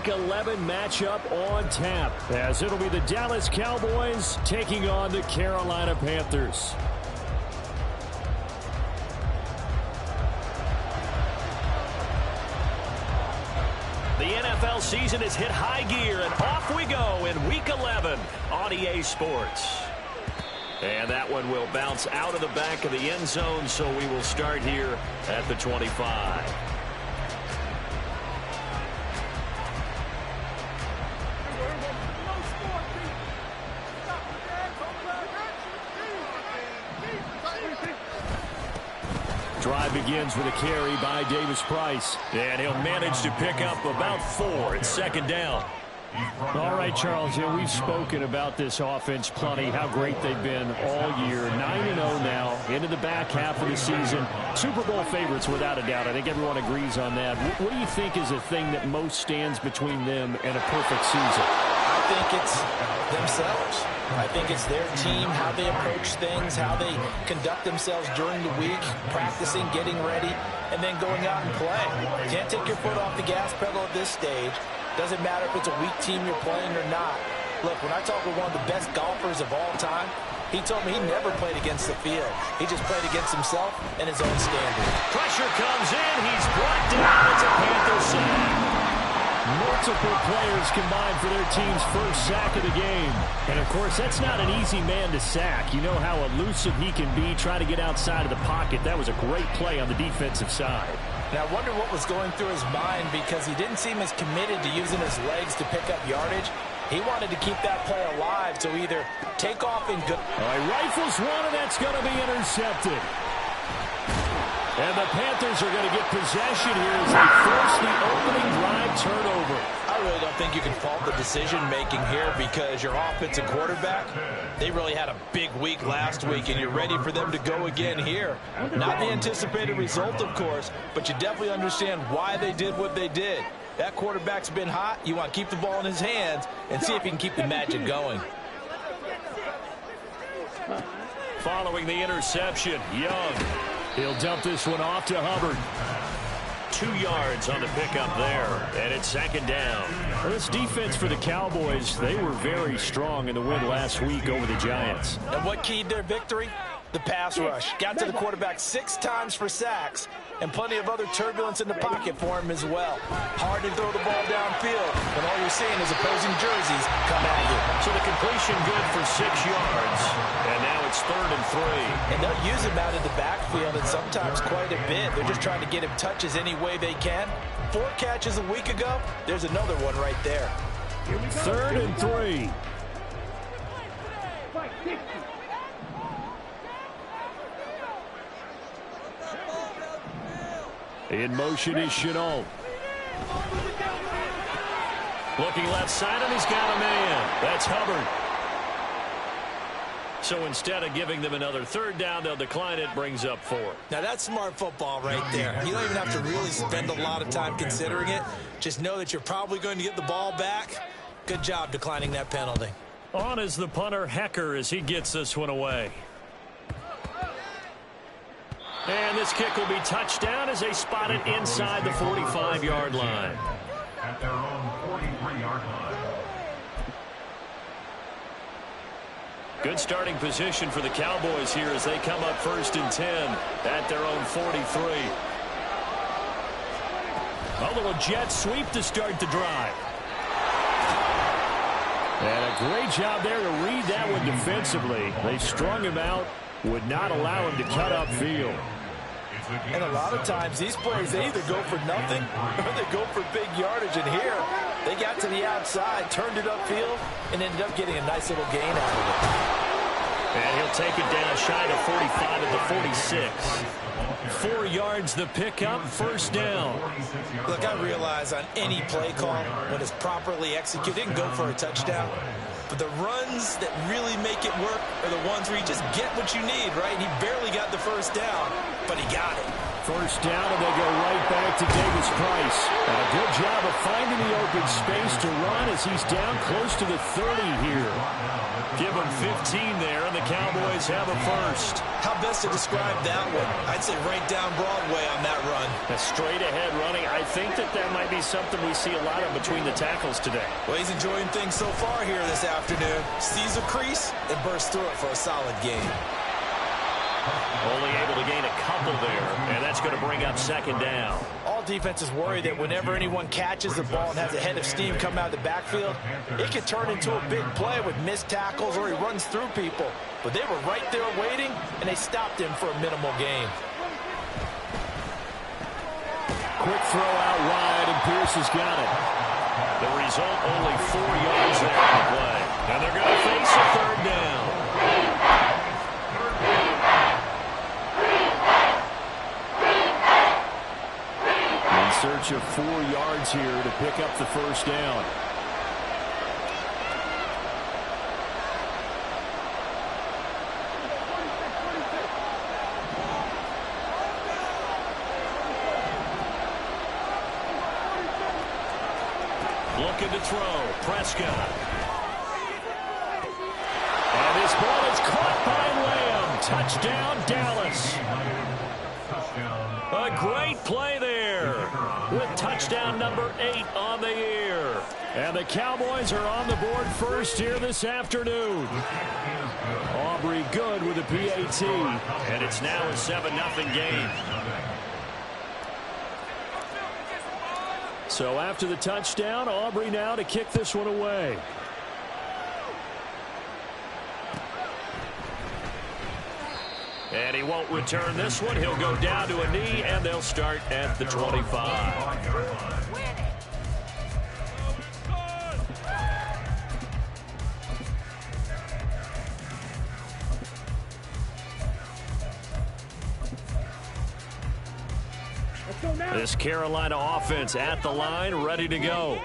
Week 11 matchup on tap, as it'll be the Dallas Cowboys taking on the Carolina Panthers. The NFL season has hit high gear, and off we go in Week 11 on EA Sports. And that one will bounce out of the back of the end zone, so we will start here at the 25. Drive begins with a carry by Davis-Price, and he'll manage to pick up about 4 at second down. All right, Charles, we've spoken about this offense plenty, how great they've been all year. 9-0 now, into the back half of the season. Super Bowl favorites, without a doubt. I think everyone agrees on that. What do you think is the thing that most stands between them and a perfect season? I think it's themselves. I think it's their team, how they approach things, how they conduct themselves during the week, practicing, getting ready, and then going out and playing. You can't take your foot off the gas pedal at this stage. Doesn't matter if it's a weak team you're playing or not. Look, when I talk with one of the best golfers of all time, he told me he never played against the field. He just played against himself and his own standard. Pressure comes in. He's brought down. It's a Panther sack. Multiple players combined for their team's first sack of the game. And, of course, that's not an easy man to sack. You know how elusive he can be, trying to get outside of the pocket. That was a great play on the defensive side. Now, I wonder what was going through his mind, because he didn't seem as committed to using his legs to pick up yardage. He wanted to keep that play alive to either take off and go. All right, rifles one, and that's going to be intercepted. And the Panthers are going to get possession here as they force the opening drive turnover. I really don't think you can fault the decision-making here, because your offensive quarterback, they really had a big week last week, and you're ready for them to go again here. Not the anticipated result, of course, but you definitely understand why they did what they did. That quarterback's been hot. You want to keep the ball in his hands and see if he can keep the magic going. Following the interception, Young. He'll dump this one off to Hubbard. 2 yards on the pickup there, and it's second down. Well, this defense for the Cowboys, they were very strong in the win last week over the Giants. And what keyed their victory? The pass rush. Got to the quarterback 6 times for sacks, and plenty of other turbulence in the pocket for him as well. Hard to throw the ball downfield when all you're seeing is opposing jerseys come at you. So the completion good for 6 yards, and now it's 3rd and 3. And they'll use him out of the backfield, and sometimes quite a bit. They're just trying to get him touches any way they can. 4 catches a week ago. There's another one right there. 3rd and 3. In motion is Chenault. Looking left side, and he's got a man. That's Hubbard. So instead of giving them another 3rd down, they'll decline it, brings up 4. Now that's smart football right there. You don't even have to really spend a lot of time considering it. Just know that you're probably going to get the ball back. Good job declining that penalty. On is the punter, Hecker, as he gets this one away. And this kick will be touchdown as they spot it inside the 45-yard line. At their own 43-yard line. Good starting position for the Cowboys here as they come up 1st and 10 at their own 43. A little jet sweep to start the drive. And a great job there to read that one defensively. They strung him out, would not allow him to cut upfield. And a lot of times these plays, they either go for nothing or they go for big yardage. And here, they got to the outside, turned it upfield, and ended up getting a nice little gain out of it. And he'll take it down shy of 45 at the 46. 4 yards the pickup, 1st down. Look, I realize on any play call, when it's properly executed, it can go for a touchdown. But the runs that really make it work are the ones where you just get what you need, right? He barely got the 1st down, but he got it. First down, and they go right back to Davis Price. And a good job of finding the open space to run as he's down close to the 30 here. Give him 15 there, and the Cowboys have a first. How best to describe that one? I'd say right down Broadway on that run. A straight-ahead running. I think that might be something we see a lot of between the tackles today. Well, he's enjoying things so far here this afternoon. Sees a crease and bursts through it for a solid gain. Only able to gain a couple there, and that's going to bring up second down. All defenses worry that whenever anyone catches the ball and has a head of steam come out of the backfield, it can turn into a big play with missed tackles or he runs through people. But they were right there waiting, and they stopped him for a minimal gain. Quick throw out wide, and Pierce has got it. The result, only 4 yards there on the play. And they're going to face a third down. Search of 4 yards here to pick up the first down. Looking to throw. Prescott. And this ball is caught by Lamb. Touchdown, Dallas. A great play there with touchdown number 8 on the year. And the Cowboys are on the board first here this afternoon. Aubrey good with a PAT. And it's now a 7-0 game. So after the touchdown, Aubrey now to kick this one away. And he won't return this one. He'll go down to a knee, and they'll start at the 25. This Carolina offense at the line, ready to go.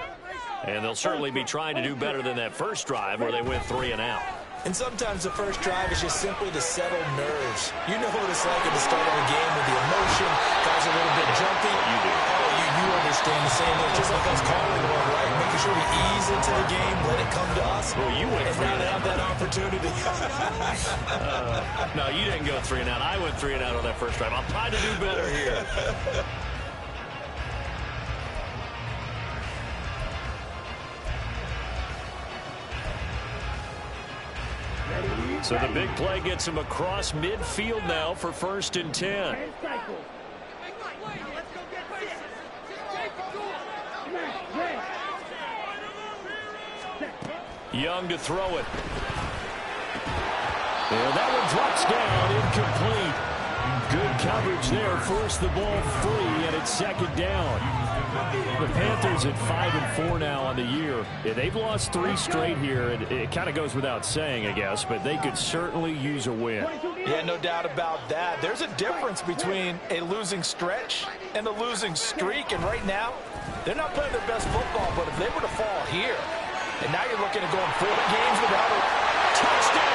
And they'll certainly be trying to do better than that first drive where they went 3 and out. And sometimes the first drive is just simply to settle nerves. You know what it's like at the start of a game with the emotion. Guys are a little bit jumpy. You do. Oh, you understand the same thing. Just like us calling one, right? Making sure we ease into the game, let it come to us. Well, you went 3 and out. Have that opportunity. No, you didn't go 3 and out. I went 3 and out on that first drive. I'll try to do better here. So the big play gets him across midfield now for 1st and 10. Young to throw it. And that one drops down, incomplete. Good coverage there, forced the ball free, and it's 2nd down. The Panthers at 5-4 now on the year. Yeah, they've lost 3 straight here, and it kind of goes without saying, I guess, but they could certainly use a win. Yeah, no doubt about that. There's a difference between a losing stretch and a losing streak, and right now, they're not playing their best football, but if they were to fall here, and now you're looking at going 4 games without a touchdown.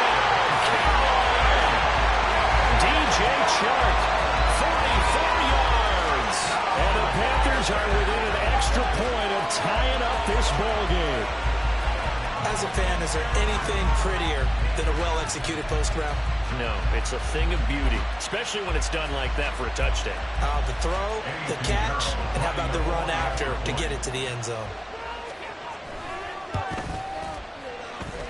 DJ Chark, 44 yards. And the Panthers are within an extra point of tying up this ball game. As a fan, is there anything prettier than a well-executed post route? No, it's a thing of beauty, especially when it's done like that for a touchdown. The throw, the catch, and how about the run after to get it to the end zone?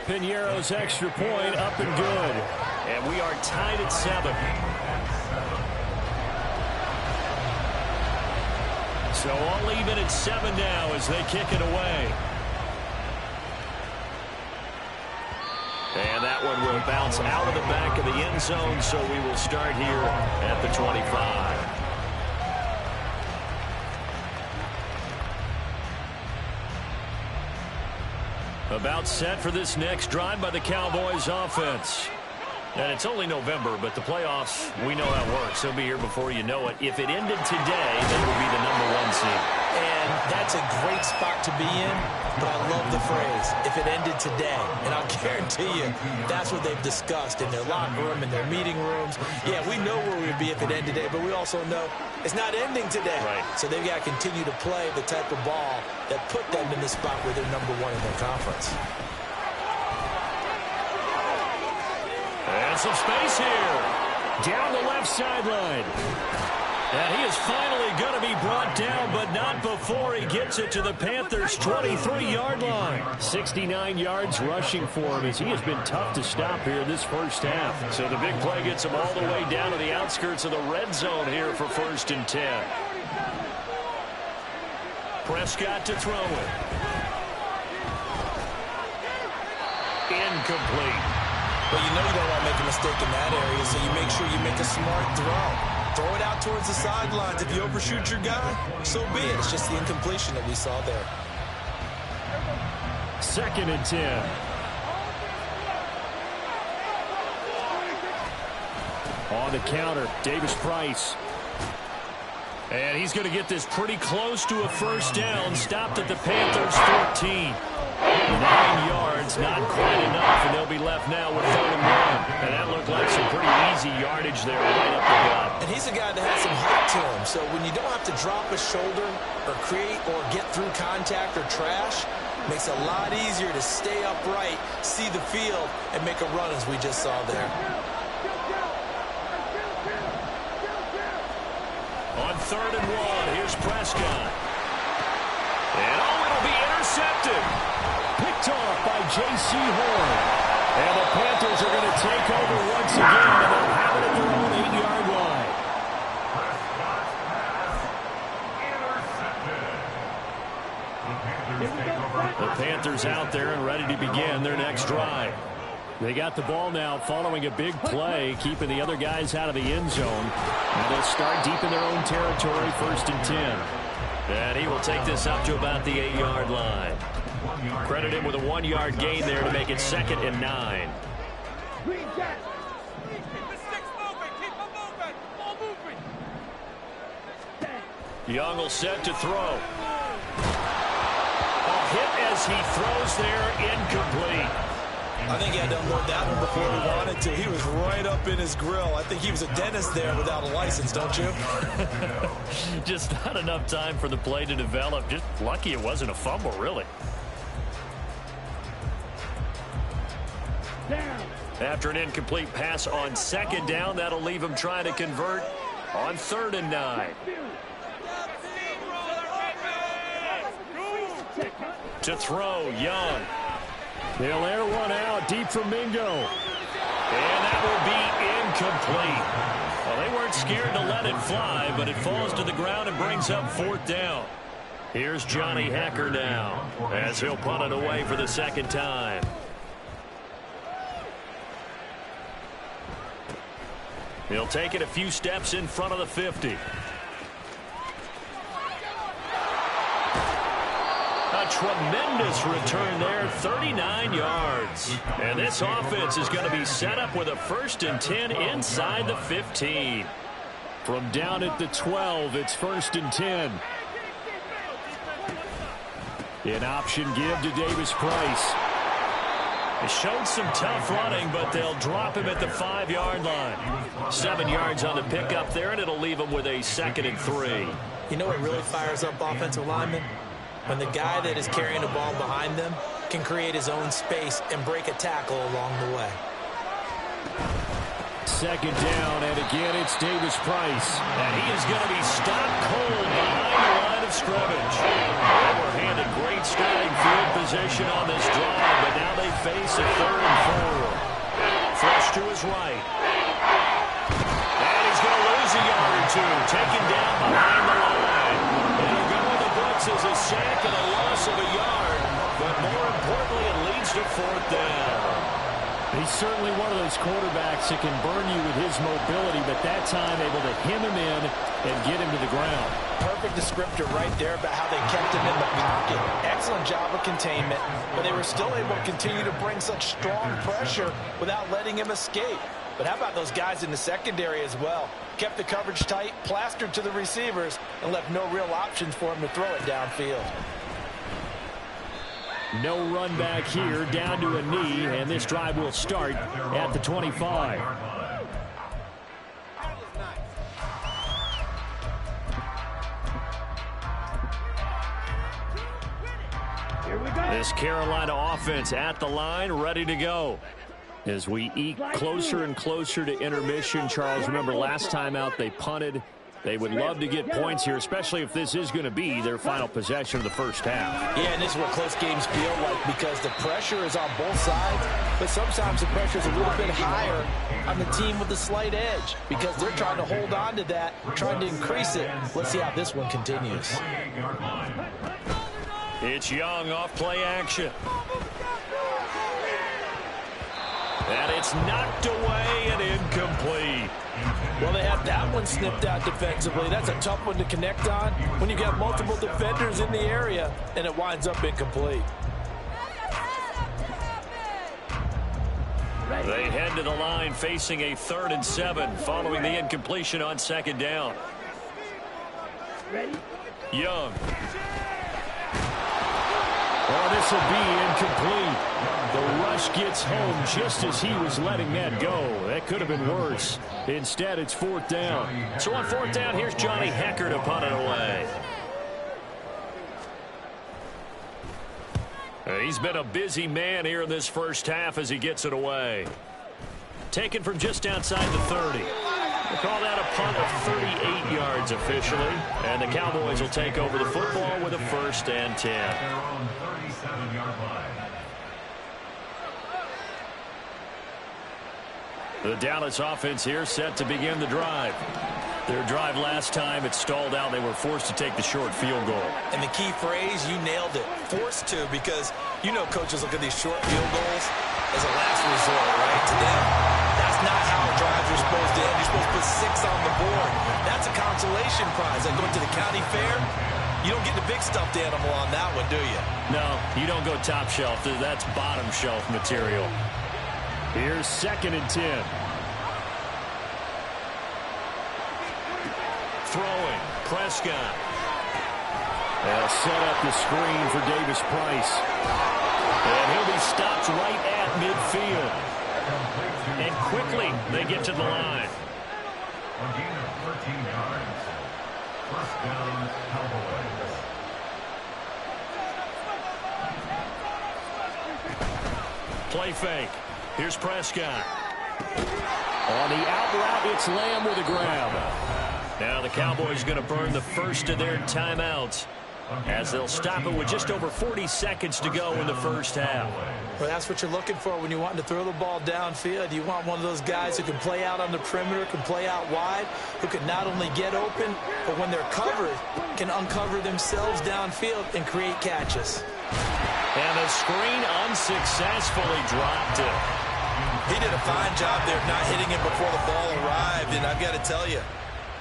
Piñeiro's extra point up and good. And we are tied at 7. So all even at 7 now as they kick it away. And that one will bounce out of the back of the end zone, so we will start here at the 25. About set for this next drive by the Cowboys offense. And it's only November, but the playoffs, we know how it works. They'll be here before you know it. If it ended today, they would be the #1 seed. And that's a great spot to be in, but I love the phrase, if it ended today. And I'll guarantee you, that's what they've discussed in their locker room, in their meeting rooms. Yeah, we know where we'd be if it ended today, but we also know it's not ending today. Right. So they've got to continue to play the type of ball that put them in the spot where they're #1 in their conference. And some space here. Down the left sideline. And he is finally going to be brought down, but not before he gets it to the Panthers' 23-yard line. 69 yards rushing for him as he has been tough to stop here this first half. So the big play gets him all the way down to the outskirts of the red zone here for 1st and 10. Prescott to throw it. Incomplete. But you know you don't want to make a mistake in that area, so you make sure you make a smart throw. Throw it out towards the sidelines. If you overshoot your guy, so be it. It's just the incompletion that we saw there. 2nd and 10. On the counter, Davis Price. And he's going to get this pretty close to a first down. Stopped at the Panthers' 14. 9 yards, not quite enough, and they'll be left now with 3rd and 1. And that looked like some pretty easy yardage there right up the gut. And he's a guy that has some height to him, so when you don't have to drop a shoulder or create or get through contact or trash, makes it a lot easier to stay upright, see the field, and make a run as we just saw there. On 3rd and 1, here's Prescott. And it'll be intercepted. Picked off by J.C. Horn. And the Panthers are going to take over once again, and they'll have it at their own 8-yard line. The Panthers out there and ready to begin their next drive. They got the ball now following a big play, keeping the other guys out of the end zone. And they'll start deep in their own territory, 1st and 10. And he will take this up to about the 8-yard line. Credit him with a 1-yard gain there to make it 2nd and 9. Young will set to throw. A hit as he throws there, incomplete. I think he had to unload that one before he wanted to. He was right up in his grill. I think he was a dentist there without a license, don't you? Just not enough time for the play to develop. Just lucky it wasn't a fumble, really. After an incomplete pass on 2nd down, that'll leave him trying to convert on 3rd and 9. To throw, Young. They'll air one out deep from Mingo. And that will be incomplete. Well, they weren't scared to let it fly, but it falls to the ground and brings up 4th down. Here's Johnny Hacker now as he'll punt it away for the 2nd time. He'll take it a few steps in front of the 50. A tremendous return there, 39 yards. And this offense is going to be set up with a 1st and 10 inside the 15. From down at the 12, it's 1st and 10. An option give to Davis Price. It showed some tough running, but they'll drop him at the 5-yard line. 7 yards on the pickup there, and it'll leave him with a 2nd and 3. You know what really fires up offensive linemen? When the guy that is carrying the ball behind them can create his own space and break a tackle along the way. 2nd down, and again it's Davis Price. And he is going to be stopped cold behind the line of scrimmage. They were handed great starting field position on this drive, but now they face a 3rd and 4. Fresh to his right. And he's going to lose a yard or two, taken down behind the line. And he'll go with the blitz as a sack and a loss of a yard. But more importantly, it leads to 4th down. He's certainly one of those quarterbacks that can burn you with his mobility, but that time able to hem him in and get him to the ground. Perfect descriptor right there about how they kept him in the pocket. Excellent job of containment, but they were still able to continue to bring such strong pressure without letting him escape. But how about those guys in the secondary as well? Kept the coverage tight, plastered to the receivers, and left no real options for him to throw it downfield. No run back here, down to a knee, and this drive will start at the 25. This Carolina offense at the line, ready to go. As we eke closer and closer to intermission, Charles, remember last time out they punted. They would love to get points here, especially if this is going to be their final possession of the first half. Yeah, and this is what close games feel like because the pressure is on both sides, but sometimes the pressure is a little bit higher on the team with the slight edge because they're trying to hold on to that, trying to increase it. Let's see how this one continues. It's Young off play action. And it's knocked away and incomplete. Well, they have that one snipped out defensively. That's a tough one to connect on when you got multiple defenders in the area, and it winds up incomplete. They head to the line facing a 3rd and 7 following the incompletion on 2nd down. Young. Oh, this will be incomplete. The rush gets home just as he was letting that go. That could have been worse. Instead, it's 4th down. So on 4th down, here's Johnny Hecker to punt it away. He's been a busy man here in this first half as he gets it away. Taken from just outside the 30. We'll call that a punt of 38 yards officially. And the Cowboys will take over the football with a 1st and 10. Their own 37-yard line. The Dallas offense here set to begin the drive. Their drive last time, it stalled out. They were forced to take the short field goal. And the key phrase, you nailed it, forced to, because you know coaches look at these short field goals as a last resort, right? To them, that's not how drives are supposed to end. You're supposed to put 6 on the board. That's a consolation prize. Like going to the county fair, you don't get the big stuffed animal on that one, do you? No, you don't go top shelf. That's bottom shelf material. Here's 2nd and 10. Throwing, Prescott. They'll set up the screen for Davis Price. And he'll be stopped right at midfield. And quickly they get to the line. A gain of 13 yards. 1st down, Cowboys. Play fake. Here's Prescott. On the out route, it's Lamb with a grab. Now the Cowboys going to burn the first of their timeouts as they'll stop it with just over 40 seconds to go in the first half. Well, that's what you're looking for when you want to throw the ball downfield. You want one of those guys who can play out on the perimeter, can play out wide, who can not only get open, but when they're covered, can uncover themselves downfield and create catches. And the screen unsuccessfully dropped it. He did a fine job there of not hitting him before the ball arrived, and I've got to tell you,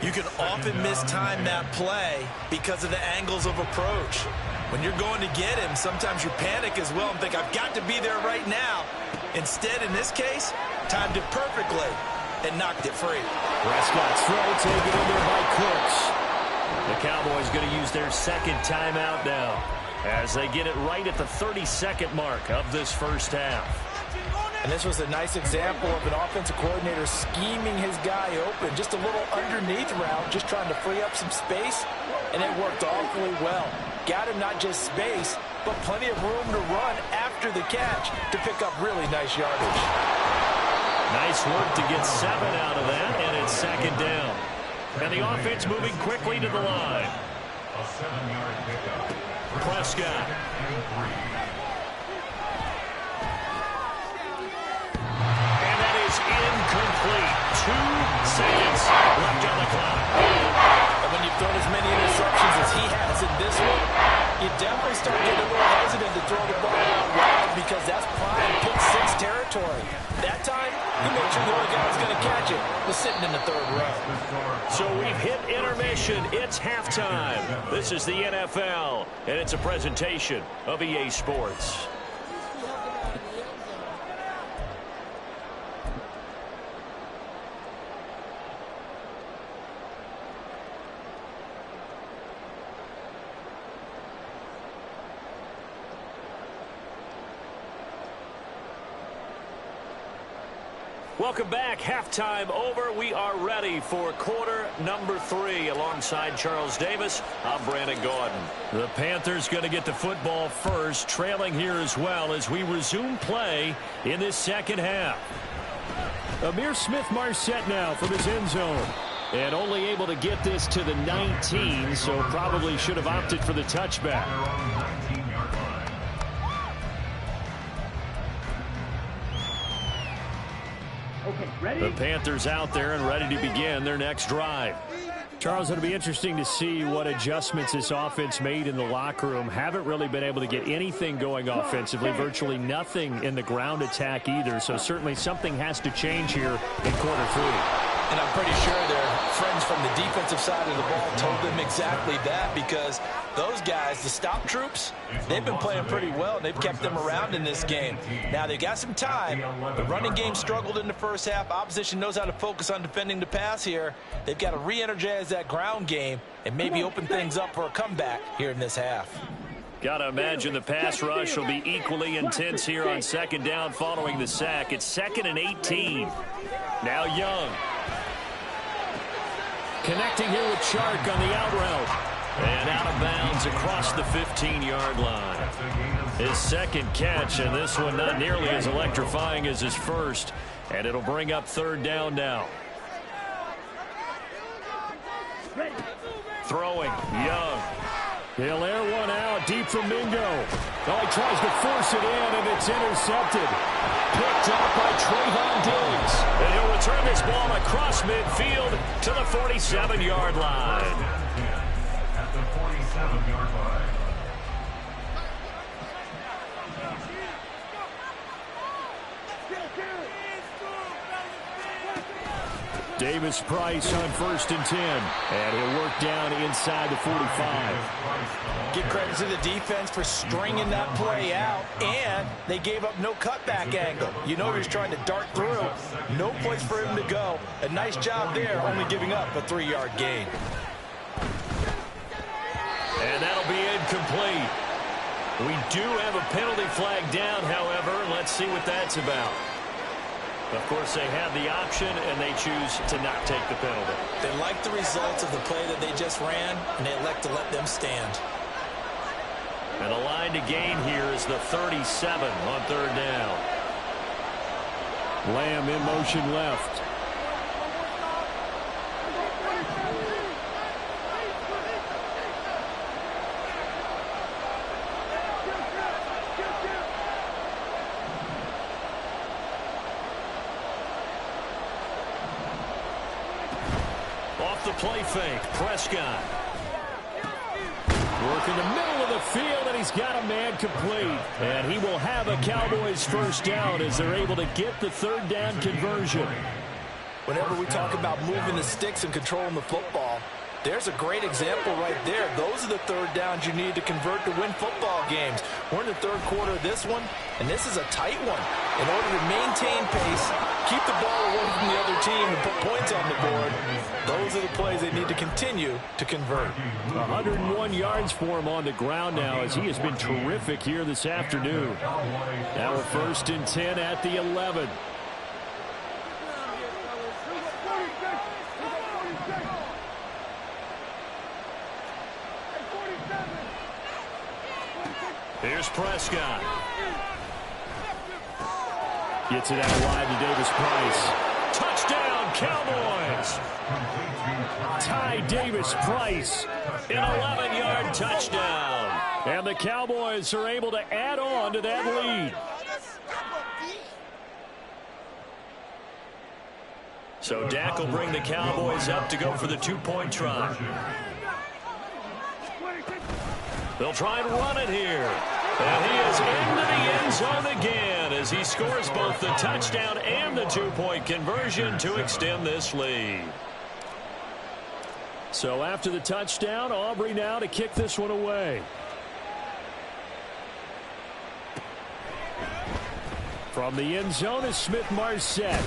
you can often mistime that play because of the angles of approach. When you're going to get him, sometimes you panic as well and think, I've got to be there right now. Instead, in this case, timed it perfectly and knocked it free. Prescott's throw taken in there by Cooks. The Cowboys going to use their 2nd timeout now as they get it right at the 32nd mark of this first half. And this was a nice example of an offensive coordinator scheming his guy open. Just a little underneath route, just trying to free up some space, and it worked awfully well. Got him not just space, but plenty of room to run after the catch to pick up really nice yardage. Nice work to get 7 out of that, and it's 2nd down. And the offense moving quickly to the line. A 7-yard pickup. Prescott. And that is incomplete. 2 seconds left on the clock. And when you've thrown as many interceptions as he has in this one, you definitely start getting a little hesitant to throw the ball out wide because that's prime pick 6 territory. That time, he made sure the only guy who was going to catch it was sitting in the 3rd row. So we've hit intermission. It's halftime. This is the NFL, and it's a presentation of EA Sports. Welcome back. Halftime over. We are ready for quarter number 3. Alongside Charles Davis, I'm Brandon Gordon. The Panthers going to get the football first, trailing here as well as we resume play in this second half. Amir Smith-Marset now from his end zone. And only able to get this to the 19, so probably should have opted for the touchback. The Panthers out there and ready to begin their next drive. Charles, it'll be interesting to see what adjustments this offense made in the locker room. Haven't really been able to get anything going offensively, virtually nothing in the ground attack either. So certainly something has to change here in quarter 3. And I'm pretty sure their friends from the defensive side of the ball told them exactly that, because those guys, the stop troops, they've been playing pretty well, and they've kept them around in this game. Now, they've got some time. The running game struggled in the first half. Opposition knows how to focus on defending the pass here. They've got to re-energize that ground game and maybe open things up for a comeback here in this half. Got to imagine the pass rush will be equally intense here on second down following the sack. It's 2nd and 18. Now Young. Connecting here with Chark on the out route. And out of bounds across the 15-yard line. His second catch, and this one not nearly as electrifying as his first. And it'll bring up 3rd down now. Throwing, Young. He'll air one out deep from Mingo. Oh, he tries to force it in, and it's intercepted. Picked up by Trayvon Diggs. And he'll return this ball across midfield to the 47-yard line. At the 47-yard line. Davis Price on 1st and 10. And he'll work down inside the 45. Give credit to the defense for stringing that play out, and they gave up no cutback angle. You know he was trying to dart through. No place for him to go. A nice job there, only giving up a 3-yard gain. And that'll be incomplete. We do have a penalty flag down, however. Let's see what that's about. Of course, they have the option, and they choose to not take the penalty. They like the results of the play that they just ran, and they elect to let them stand. And the line to gain here is the 37 on 3rd down. Lamb in motion left. Off the play fake, Prescott. Working the middle of the field, and he's got a man complete. And he will have a Cowboys 1st down as they're able to get the 3rd down conversion. Whenever we talk about moving the sticks and controlling the football, there's a great example right there. Those are the 3rd downs you need to convert to win football games. We're in the 3rd quarter of this one, and this is a tight one. In order to maintain pace, keep the ball away from the other team, and put points on the board, those are the plays they need to continue to convert. 101 yards for him on the ground now, as he has been terrific here this afternoon. Now a 1st and 10 at the 11. Here's Prescott. Gets it out wide to Davis Price. Touchdown, Cowboys! Ty Davis Price, an 11-yard touchdown. And the Cowboys are able to add on to that lead. So Dak will bring the Cowboys up to go for the 2-point try. They'll try and run it here. And he is into the end zone again as he scores both the touchdown and the 2-point conversion to extend this lead. So after the touchdown, Aubrey now to kick this one away. From the end zone is Smith-Marset.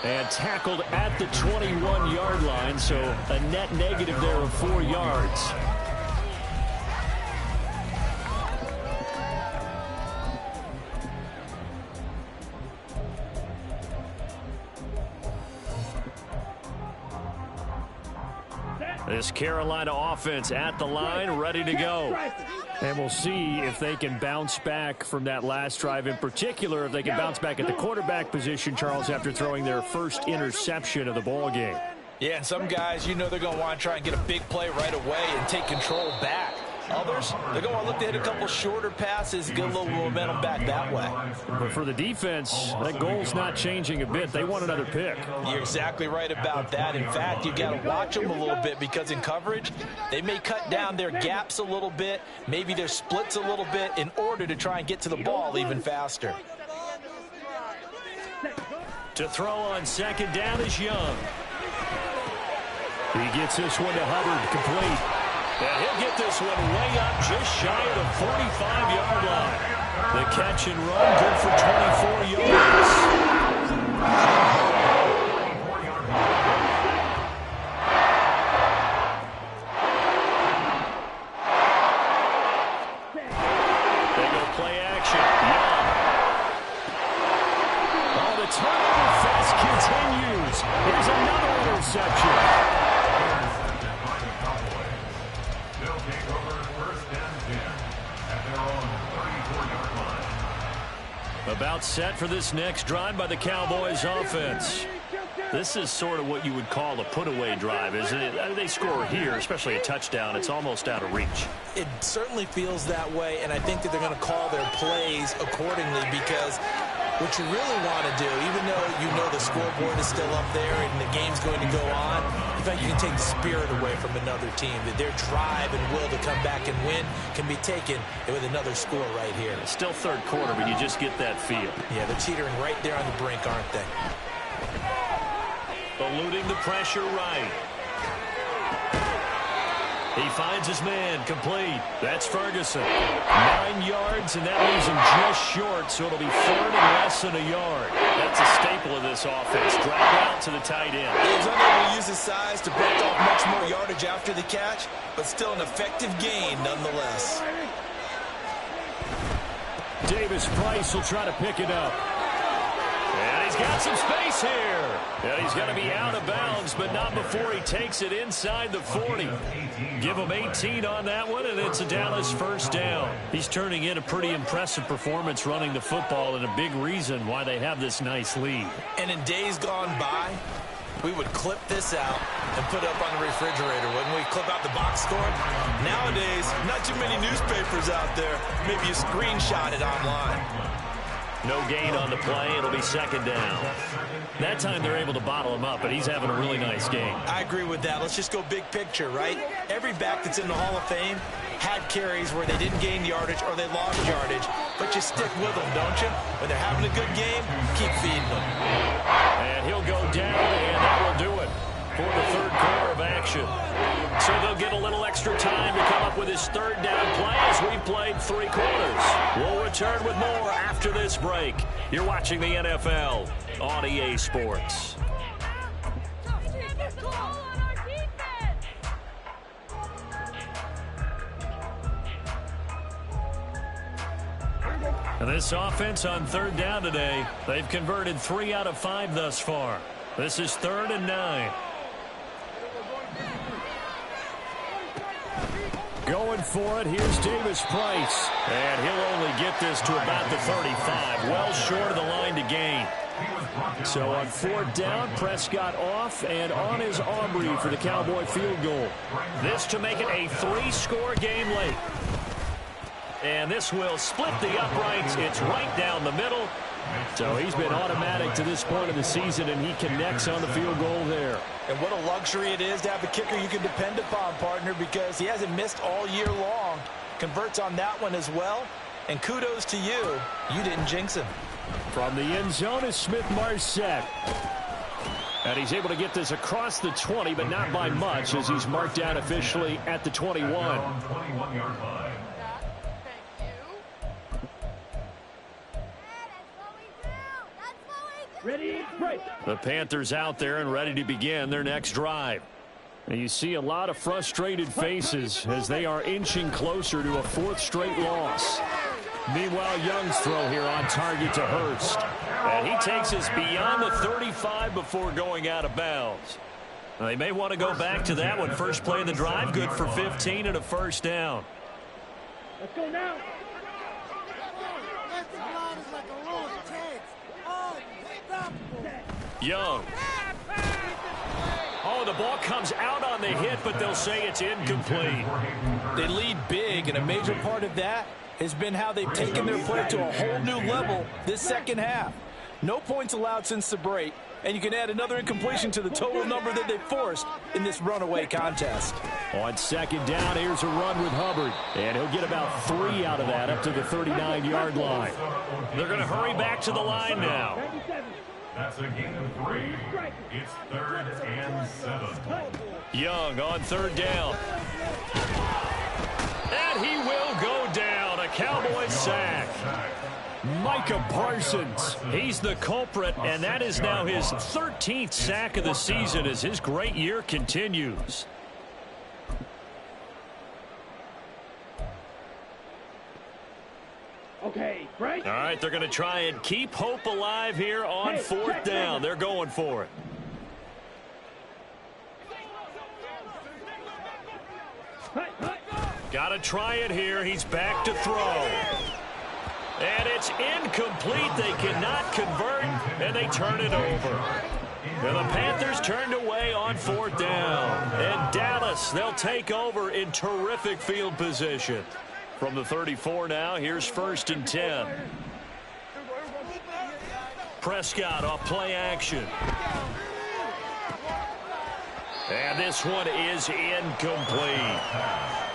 And tackled at the 21-yard line, so a net negative there of 4 yards. This Carolina offense at the line, ready to go. And we'll see if they can bounce back from that last drive, in particular if they can bounce back at the quarterback position, Charles, after throwing their first interception of the ball game. Yeah, and some guys, you know they're going to want to try and get a big play right away and take control back. Others, they're going to look to hit a couple shorter passes, get a little momentum back that way. But for the defense, that goal's not changing a bit. They want another pick. You're exactly right about that. In fact, you got to watch them a little bit because in coverage, they may cut down their gaps a little bit, maybe their splits a little bit in order to try and get to the ball even faster. To throw on second down is Young. He gets this one to Hubbard, complete. And he'll get this one way up just shy of the 45-yard line. The catch and run good for 24 yards. They go play action. Young. Oh, the turnover fest continues. Here's another interception. About set for this next drive by the Cowboys offense. This is sort of what you would call a put-away drive, isn't it? They score here, especially a touchdown. It's almost out of reach. It certainly feels that way, and I think that they're going to call their plays accordingly because what you really want to do, even though you know the scoreboard is still up there and the game's going to go on, in fact, you can take the spirit away from another team. That their drive and will to come back and win can be taken with another score right here. It's still third quarter, but you just get that feel. Yeah, they're teetering right there on the brink, aren't they? Eluding the pressure right. He finds his man, complete. That's Ferguson. 9 yards, and that leaves him just short, so it'll be third and less than a yard. That's a staple of this offense. Drag out to the tight end. He was unable to use his size to break off much more yardage after the catch, but still an effective gain nonetheless. Davis Price will try to pick it up. And he's got some space here. And he's going to be out of bounds, but not before he takes it inside the 40. Give him 18 on that one, and it's a Dallas first down. He's turning in a pretty impressive performance running the football, and a big reason why they have this nice lead. And in days gone by, we would clip this out and put it up on the refrigerator. Wouldn't we clip out the box score? Nowadays, not too many newspapers out there. Maybe you screenshot it online. No gain on the play. It'll be second down. That time they're able to bottle him up, but he's having a really nice game. I agree with that. Let's just go big picture, right? Every back that's in the Hall of Fame had carries where they didn't gain yardage or they lost yardage, but you stick with them, don't you? When they're having a good game, keep feeding them. And he'll go down, and that will do it for the third quarter of action. So they'll get a little extra time to come up with his third down play as we played 3 quarters. We'll return with more after this break. You're watching the NFL on EA Sports. And this offense on third down today, they've converted 3 out of 5 thus far. This is 3rd and 9. Going for it, here's Davis Price. And he'll only get this to about the 35, well short of the line to gain. So on 4th down, Prescott off, and on is Aubrey for the Cowboy field goal. This to make it a 3-score game late. And this will split the uprights. It's right down the middle. So he's been automatic to this point of the season, and he connects on the field goal there. And what a luxury it is to have a kicker you can depend upon, partner, because he hasn't missed all year long. Converts on that one as well. And kudos to you. You didn't jinx him. From the end zone is Smith-Marset. And he's able to get this across the 20, but not by much, as he's marked down officially at the 21. Ready, break. The Panthers out there and ready to begin their next drive. And you see a lot of frustrated faces as they are inching closer to a 4th straight loss. Meanwhile, Young's throw here on target to Hurst. And he takes us beyond the 35 before going out of bounds. They may want to go back to that one. First play of the drive, good for 15 and a first down. Let's go now. Young. Oh, the ball comes out on the hit, but they'll say it's incomplete. They lead big, and a major part of that has been how they've taken their play to a whole new level this second half. No points allowed since the break, and you can add another incompletion to the total number that they forced in this runaway contest. On second down, here's a run with Hubbard, and he'll get about 3 out of that up to the 39-yard line. They're going to hurry back to the line now. That's a gain of 3. It's 3rd and 7. Young on third down. And he will go down. A Cowboys sack. Micah Parsons, he's the culprit, and that is now his 13th sack of the season as his great year continues. Okay, break. All right, they're going to try and keep hope alive here on fourth down. They're going for it. Got to try it here. He's back to throw. And it's incomplete. They cannot convert, and they turn it over. And the Panthers turned away on fourth down. And Dallas, they'll take over in terrific field position. From the 34 now, here's 1st and 10. Prescott off play action. And this one is incomplete.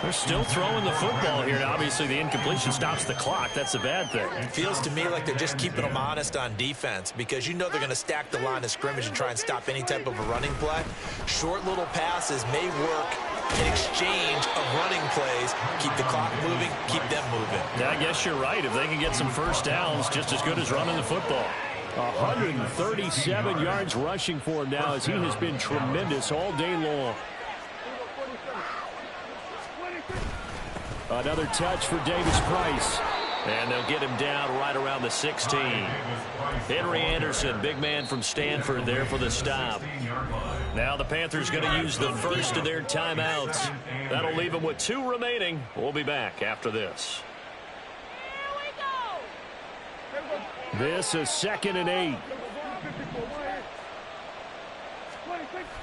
They're still throwing the football here. Now, obviously, the incompletion stops the clock. That's a bad thing. It feels to me like they're just keeping them honest on defense because you know they're going to stack the line of scrimmage and try and stop any type of a running play. Short little passes may work in exchange of running plays. Keep the clock moving, keep them moving. Yeah, I guess you're right. If they can get some first downs, just as good as running the football. 137 yards rushing for him now as he has been tremendous all day long. Another touch for Davis Price. And they'll get him down right around the 16. Henry Anderson, big man from Stanford there for the stop. Now the Panthers going to use the first of their timeouts. That'll leave them with 2 remaining. We'll be back after this. This is 2nd and 8.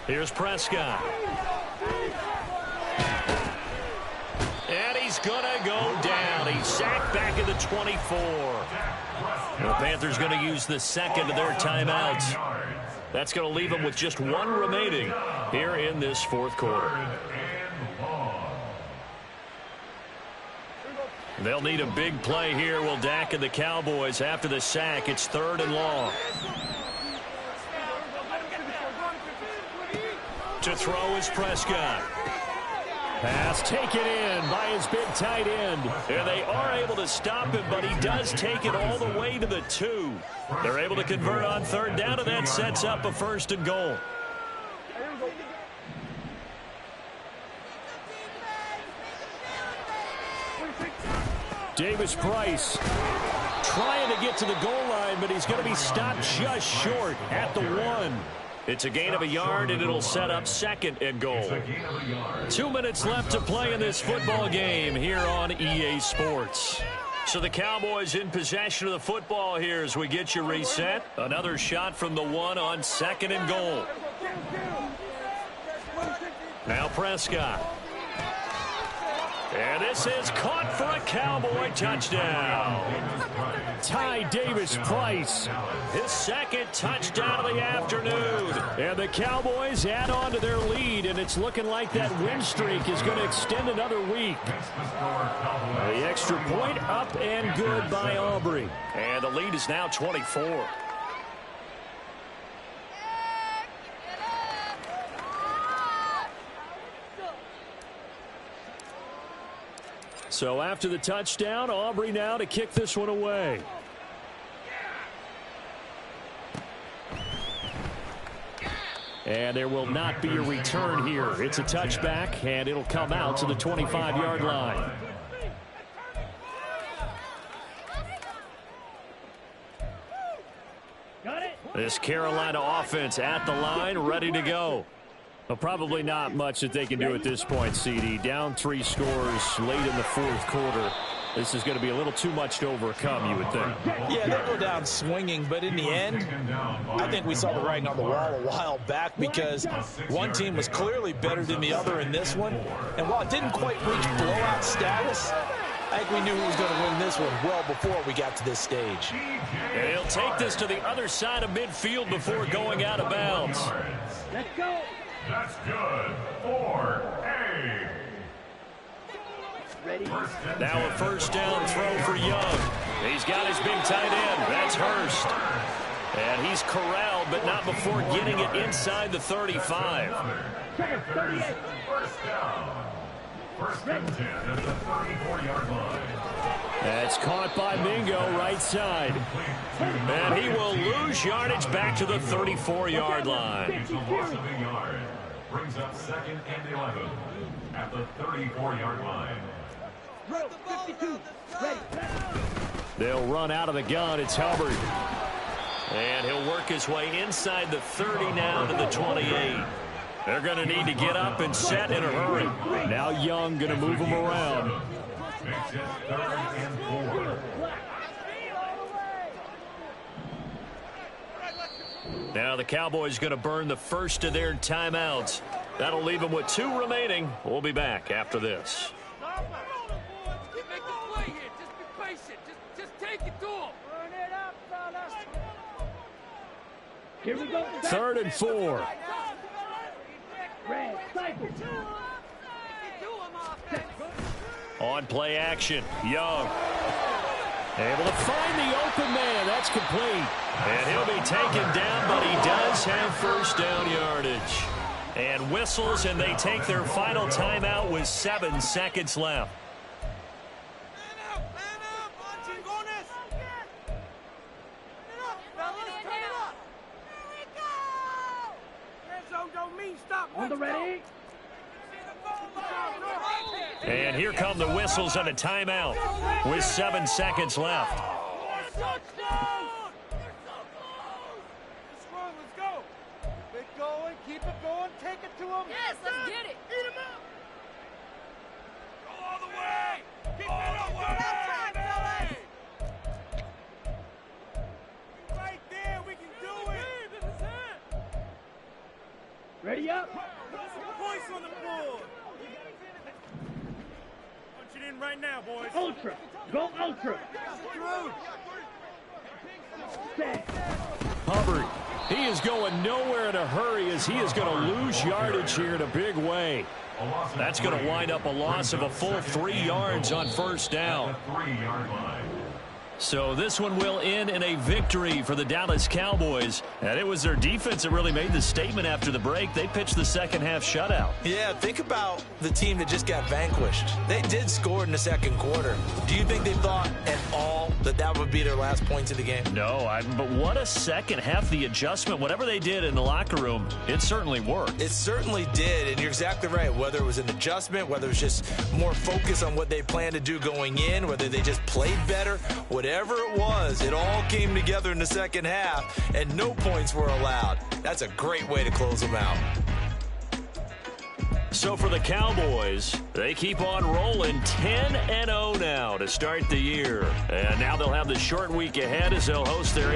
Here's Prescott. And he's going to go down. He's sacked back at the 24. The Panthers going to use the second of their timeouts. That's going to leave them with just 1 remaining here in this 4th quarter. They'll need a big play here, will Dak and the Cowboys after the sack. It's 3rd and long. To throw is Prescott. Pass taken in by his big tight end. And they are able to stop him, but he does take it all the way to the 2. They're able to convert on 3rd down, and that sets up a 1st and goal. Davis Price trying to get to the goal line, but he's going to be stopped just short at the 1. It's a gain of a yard, and it'll set up 2nd and goal. 2 minutes left to play in this football game here on EA Sports. So the Cowboys in possession of the football here as we get you reset. Another shot from the 1 on 2nd and goal. Now Prescott. And this is caught for a Cowboy touchdown. Ty Davis Price, his 2nd touchdown of the afternoon. And the Cowboys add on to their lead, and it's looking like that win streak is going to extend another week. The extra point up and good by Aubrey. And the lead is now 24. So after the touchdown, Aubrey now to kick this one away. And there will not be a return here. It's a touchback, and it'll come out to the 25-yard line. This Carolina offense at the line, ready to go. Well, probably not much that they can do at this point, CD. Down 3 scores late in the fourth quarter. This is going to be a little too much to overcome, you would think. Yeah, they'll go down swinging, but in the end, I think we saw the writing on the wall a while back because one team was clearly better than the other in this one. And while it didn't quite reach blowout status, I think we knew who was going to win this one well before we got to this stage. And he'll take this to the other side of midfield before going out of bounds. Let's go. That's good for A. Ready? Now a first down throw for Young. He's got his big tight end. That's Hurst. And he's corralled, but not before getting it inside the 35. First down. First and 10 at the 34-yard line. That's caught by Mingo right side. And he will lose yardage back to the 34-yard line. It's a loss of a yard. Brings up 2nd and 11 at the 34-yard line. 52. Ready. They'll run out of the gun. It's Hubbard. And he'll work his way inside the 30 now to the 28. They're going to need to get up and set in a hurry. Now Young going to move them around. Makes it 3rd and 4. Now the Cowboys going to burn the first of their timeouts. That'll leave them with 2 remaining. We'll be back after this. Here we go. 3rd and 4. Red, cycle. On play action, Young. Able to find the open man. That's complete. And he'll be taken down, but he does have first down yardage. And whistles, and they take their final timeout with 7 seconds left. On the ready. And here come the whistles and a timeout with 7 seconds left. Let's go. Keep it going, keep it going, take it to him. Yes, let's get it. Eat him up. Go all the way. Keep it up. Right there, we can do it. This is it. Ready up. Points on the board. Punch it in right now, boys. Ultra. Go ultra. Set. Hubbard, he is going nowhere in a hurry as he is going to lose yardage here in a big way. That's going to wind up a loss of a full 3 yards on first down. 3-yard line. So this one will end in a victory for the Dallas Cowboys. And it was their defense that really made the statement after the break. They pitched the second half shutout. Yeah, think about the team that just got vanquished. They did score in the second quarter. Do you think they thought at all that that would be their last points of the game? No, but what a second half. The adjustment, whatever they did in the locker room, it certainly worked. It certainly did, and you're exactly right. Whether it was an adjustment, whether it was just more focus on what they planned to do going in, whether they just played better, whatever it was, it all came together in the second half, and no points were allowed. That's a great way to close them out. So for the Cowboys, they keep on rolling 10-0 now to start the year. And now they'll have the short week ahead as they'll host their